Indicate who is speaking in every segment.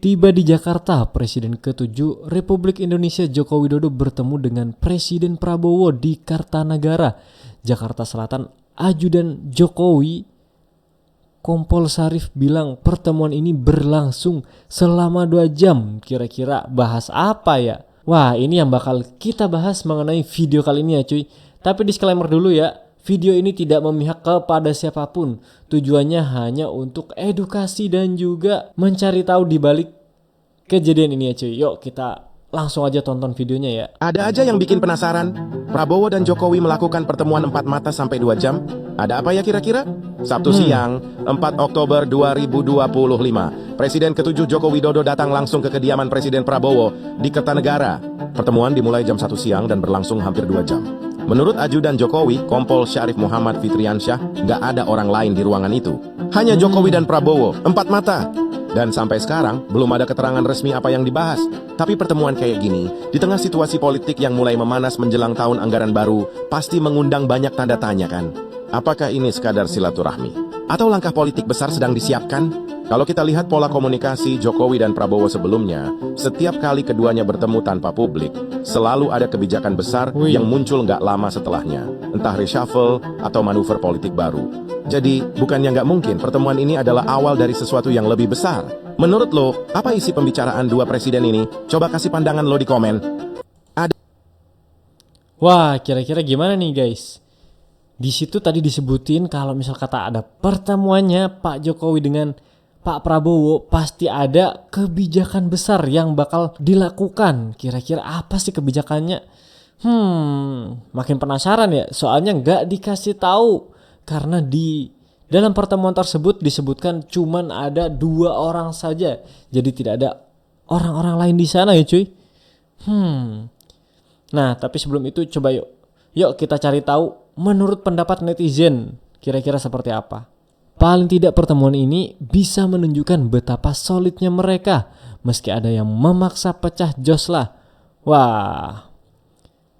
Speaker 1: Tiba di Jakarta, Presiden ke-7 Republik Indonesia Joko Widodo bertemu dengan Presiden Prabowo di Kartanagara, Jakarta Selatan. Ajudan Jokowi, Kompol Syarif, bilang pertemuan ini berlangsung selama 2 jam. Kira-kira bahas apa ya? Wah, ini yang bakal kita bahas mengenai video kali ini ya cuy. Tapi disclaimer dulu ya, video ini tidak memihak kepada siapapun. Tujuannya hanya untuk edukasi dan juga mencari tahu di balik kejadian ini ya cuy. Yuk kita langsung aja tonton videonya ya.
Speaker 2: Ada aja yang bikin penasaran. Prabowo dan Jokowi melakukan pertemuan 4 mata sampai 2 jam. Ada apa ya kira-kira? Sabtu siang, 4 Oktober 2025. Presiden ke-7 Joko Widodo datang langsung ke kediaman Presiden Prabowo di Kertanegara. Pertemuan dimulai jam 1 siang dan berlangsung hampir 2 jam. Menurut ajudan Jokowi, Kompol Syarif Muhammad Fitriansyah, nggak ada orang lain di ruangan itu. Hanya Jokowi dan Prabowo, 4 mata. Dan sampai sekarang, belum ada keterangan resmi apa yang dibahas. Tapi pertemuan kayak gini, di tengah situasi politik yang mulai memanas menjelang tahun anggaran baru, pasti mengundang banyak tanda tanya kan? Apakah ini sekadar silaturahmi? Atau langkah politik besar sedang disiapkan? Kalau kita lihat pola komunikasi Jokowi dan Prabowo sebelumnya, setiap kali keduanya bertemu tanpa publik, selalu ada kebijakan besar yang muncul nggak lama setelahnya. Entah reshuffle atau manuver politik baru. Jadi, bukannya nggak mungkin pertemuan ini adalah awal dari sesuatu yang lebih besar. Menurut lo, apa isi pembicaraan dua presiden ini? Coba kasih pandangan lo di komen.
Speaker 1: Wah, kira-kira gimana nih guys? Di situ tadi disebutin kalau misal kata ada pertemuannya Pak Jokowi dengan Pak Prabowo, pasti ada kebijakan besar yang bakal dilakukan. Kira-kira apa sih kebijakannya? Makin penasaran ya. Soalnya nggak dikasih tahu. Karena di dalam pertemuan tersebut disebutkan cuman ada 2 orang saja. Jadi tidak ada orang-orang lain di sana ya cuy. Nah, tapi sebelum itu coba yuk kita cari tahu menurut pendapat netizen kira-kira seperti apa. Paling tidak pertemuan ini bisa menunjukkan betapa solidnya mereka, meski ada yang memaksa pecah jos lah. Wah,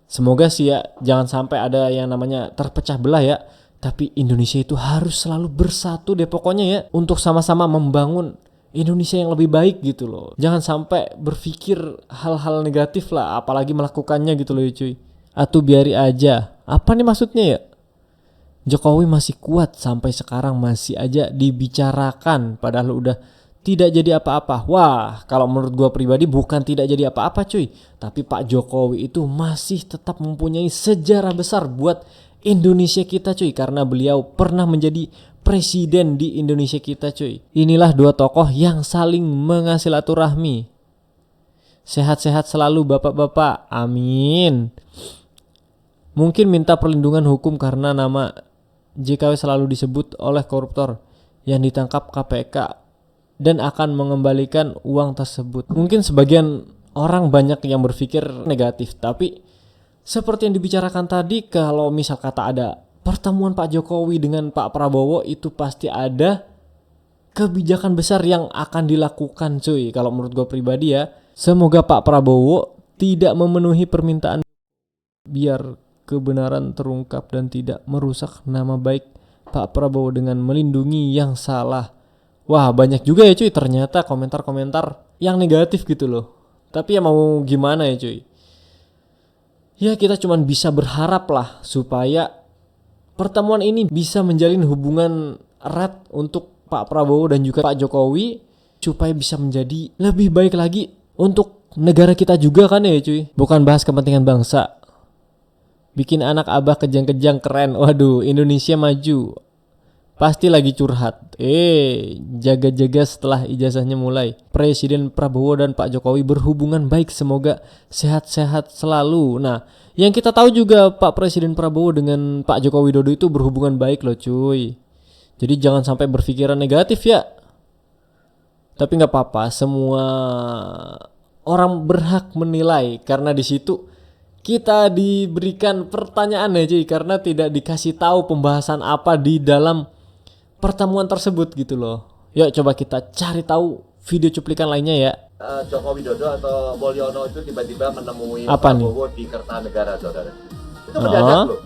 Speaker 1: semoga sih ya jangan sampai ada yang namanya terpecah belah ya. Tapi Indonesia itu harus selalu bersatu deh pokoknya ya, untuk sama-sama membangun Indonesia yang lebih baik gitu loh. Jangan sampai berpikir hal-hal negatif lah, apalagi melakukannya gitu loh ya cuy. Atau biari aja. Apa nih maksudnya ya? Jokowi masih kuat sampai sekarang masih aja dibicarakan padahal udah tidak jadi apa-apa. Wah, kalau menurut gua pribadi bukan tidak jadi apa-apa cuy, tapi Pak Jokowi itu masih tetap mempunyai sejarah besar buat Indonesia kita cuy, karena beliau pernah menjadi presiden di Indonesia kita cuy. Inilah 2 tokoh yang saling mengasilturahmi. Sehat-sehat selalu bapak-bapak, amin. Mungkin minta perlindungan hukum karena nama JKW selalu disebut oleh koruptor yang ditangkap KPK dan akan mengembalikan uang tersebut. Mungkin sebagian orang banyak yang berpikir negatif, tapi seperti yang dibicarakan tadi, kalau misal kata ada pertemuan Pak Jokowi dengan Pak Prabowo, itu pasti ada kebijakan besar yang akan dilakukan cuy. Kalau menurut gue pribadi ya, semoga Pak Prabowo tidak memenuhi permintaan biar kebenaran terungkap dan tidak merusak nama baik Pak Prabowo dengan melindungi yang salah. Wah, banyak juga ya cuy ternyata komentar-komentar yang negatif gitu loh. Tapi ya mau gimana ya cuy. Ya kita cuma bisa berharap lah supaya pertemuan ini bisa menjalin hubungan erat untuk Pak Prabowo dan juga Pak Jokowi, supaya bisa menjadi lebih baik lagi untuk negara kita juga kan ya cuy. Bukan bahas kepentingan bangsa. Bikin anak abah kejang-kejang keren. Waduh, Indonesia maju. Pasti lagi curhat. Jaga-jaga setelah ijazahnya mulai. Presiden Prabowo dan Pak Jokowi berhubungan baik, semoga sehat-sehat selalu. Nah, yang kita tahu juga Pak Presiden Prabowo dengan Pak Joko Widodo itu berhubungan baik loh cuy. Jadi jangan sampai berpikiran negatif ya. Tapi nggak apa-apa, semua orang berhak menilai karena di situ kita diberikan pertanyaan ya cuy, karena tidak dikasih tahu pembahasan apa di dalam pertemuan tersebut gitu loh. Yuk coba kita cari tahu video cuplikan lainnya ya.
Speaker 3: Joko Widodo atau Mulyono itu tiba-tiba menemui
Speaker 1: Apa
Speaker 3: Prabowo di Kertanegara, saudara. Itu mendadak loh.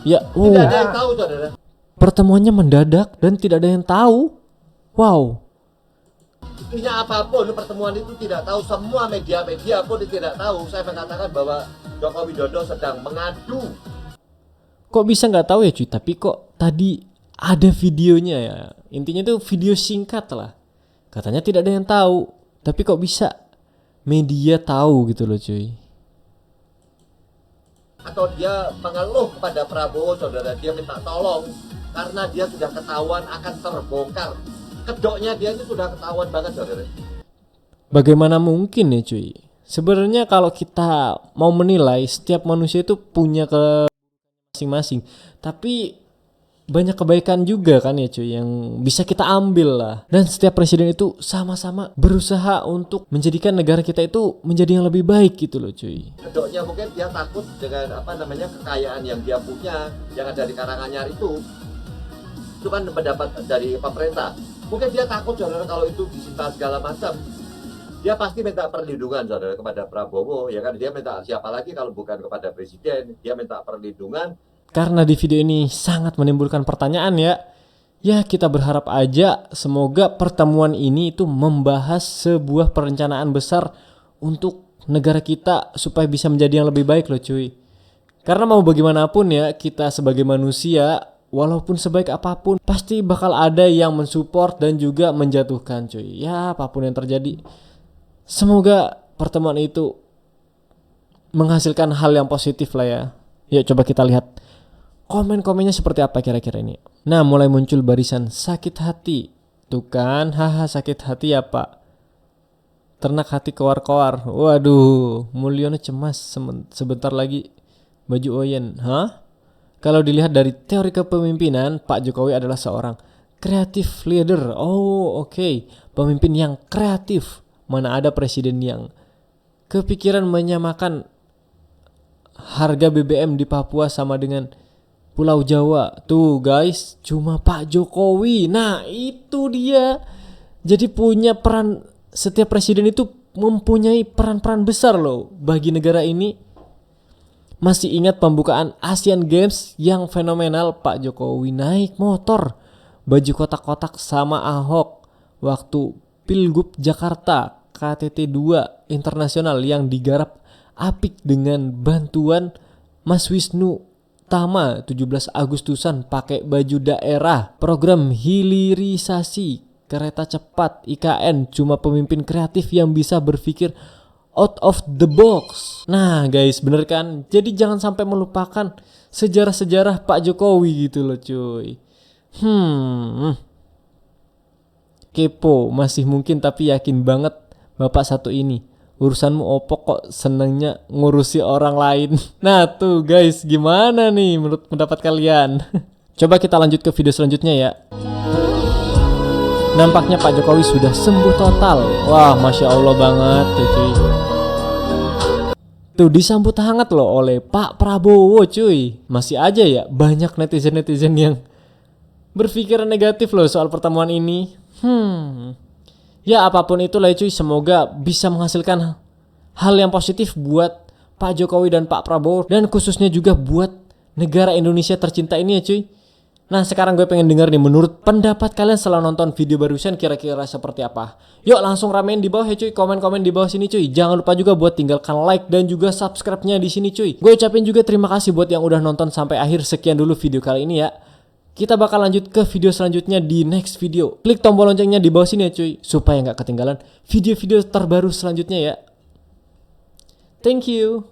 Speaker 1: Ya,
Speaker 3: tidak ada yang tahu, saudara.
Speaker 1: Pertemuannya mendadak dan tidak ada yang tahu. Wow.
Speaker 3: Pastinya apapun pertemuan itu tidak tahu, semua media-media pun tidak tahu. Saya mengatakan bahwa Joko Widodo sedang mengadu.
Speaker 1: Kok bisa nggak tahu ya cuy, tapi kok tadi ada videonya ya. Intinya itu video singkat lah. Katanya tidak ada yang tahu, tapi kok bisa media tahu gitu loh cuy.
Speaker 3: Atau dia mengeluh kepada Prabowo, saudara, dia minta tolong karena dia sudah ketahuan akan terbongkar. Kedoknya dia itu sudah ketahuan banget, saudara.
Speaker 1: Bagaimana mungkin ya cuy? Sebenarnya kalau kita mau menilai, setiap manusia itu punya ke masing-masing. Tapi banyak kebaikan juga kan ya cuy yang bisa kita ambil lah. Dan setiap presiden itu sama-sama berusaha untuk menjadikan negara kita itu menjadi yang lebih baik gitu loh cuy.
Speaker 3: Kedoknya mungkin dia takut dengan kekayaan yang dia punya, yang ada di Karanganyar itu kan pendapat dari pemerintah. Mungkin dia takut, saudara, kalau itu disita segala macam. Dia pasti minta perlindungan, saudara, kepada Prabowo, ya kan? Dia minta siapa lagi kalau bukan kepada presiden? Dia minta perlindungan.
Speaker 1: Karena di video ini sangat menimbulkan pertanyaan ya. Ya kita berharap aja semoga pertemuan ini itu membahas sebuah perencanaan besar untuk negara kita supaya bisa menjadi yang lebih baik loh cuy. Karena mau bagaimanapun ya, kita sebagai manusia walaupun sebaik apapun pasti bakal ada yang mensupport dan juga menjatuhkan cuy. Ya apapun yang terjadi, semoga pertemuan itu menghasilkan hal yang positif lah ya. Yuk coba kita lihat komen-komennya seperti apa kira-kira ini. Nah mulai muncul barisan sakit hati. Tuh kan, haha sakit hati ya pak. Ternak hati koar-koar. Waduh, Mulyono cemas sebentar lagi baju Oyen. Hah? Kalau dilihat dari teori kepemimpinan, Pak Jokowi adalah seorang creative leader. Oh oke. Pemimpin yang kreatif. Mana ada presiden yang kepikiran menyamakan harga BBM di Papua sama dengan Pulau Jawa. Tuh guys, cuma Pak Jokowi. Nah itu dia. Jadi punya peran, setiap presiden itu mempunyai peran-peran besar loh bagi negara ini. Masih ingat pembukaan Asian Games yang fenomenal, Pak Jokowi naik motor baju kotak-kotak sama Ahok waktu Pilgub Jakarta KTT 2 internasional yang digarap apik dengan bantuan Mas Wisnu Tama 17 Agustusan pakai baju daerah. Program hilirisasi kereta cepat IKN, cuma pemimpin kreatif yang bisa berpikir out of the box. Nah guys, bener kan? Jadi jangan sampai melupakan sejarah-sejarah Pak Jokowi gitu loh cuy. Kepo masih mungkin, tapi yakin banget bapak satu ini urusanmu opok kok senengnya ngurusi orang lain. Nah tuh guys, gimana nih menurut pendapat kalian? Coba kita lanjut ke video selanjutnya ya. Nampaknya Pak Jokowi sudah sembuh total. Wah Masya Allah banget tuh cuy. Tuh disambut hangat loh oleh Pak Prabowo cuy. Masih aja ya banyak netizen-netizen yang berpikiran negatif loh soal pertemuan ini. Ya apapun itulah cuy, semoga bisa menghasilkan hal yang positif buat Pak Jokowi dan Pak Prabowo, dan khususnya juga buat negara Indonesia tercinta ini ya cuy. Nah sekarang gue pengen denger nih, menurut pendapat kalian setelah nonton video barusan kira-kira seperti apa? Yuk langsung ramein di bawah ya cuy, komen-komen di bawah sini cuy. Jangan lupa juga buat tinggalkan like dan juga subscribe-nya di sini cuy. Gue ucapin juga terima kasih buat yang udah nonton sampai akhir. Sekian dulu video kali ini ya. Kita bakal lanjut ke video selanjutnya di next video. Klik tombol loncengnya di bawah sini ya cuy, supaya nggak ketinggalan video-video terbaru selanjutnya ya. Thank you.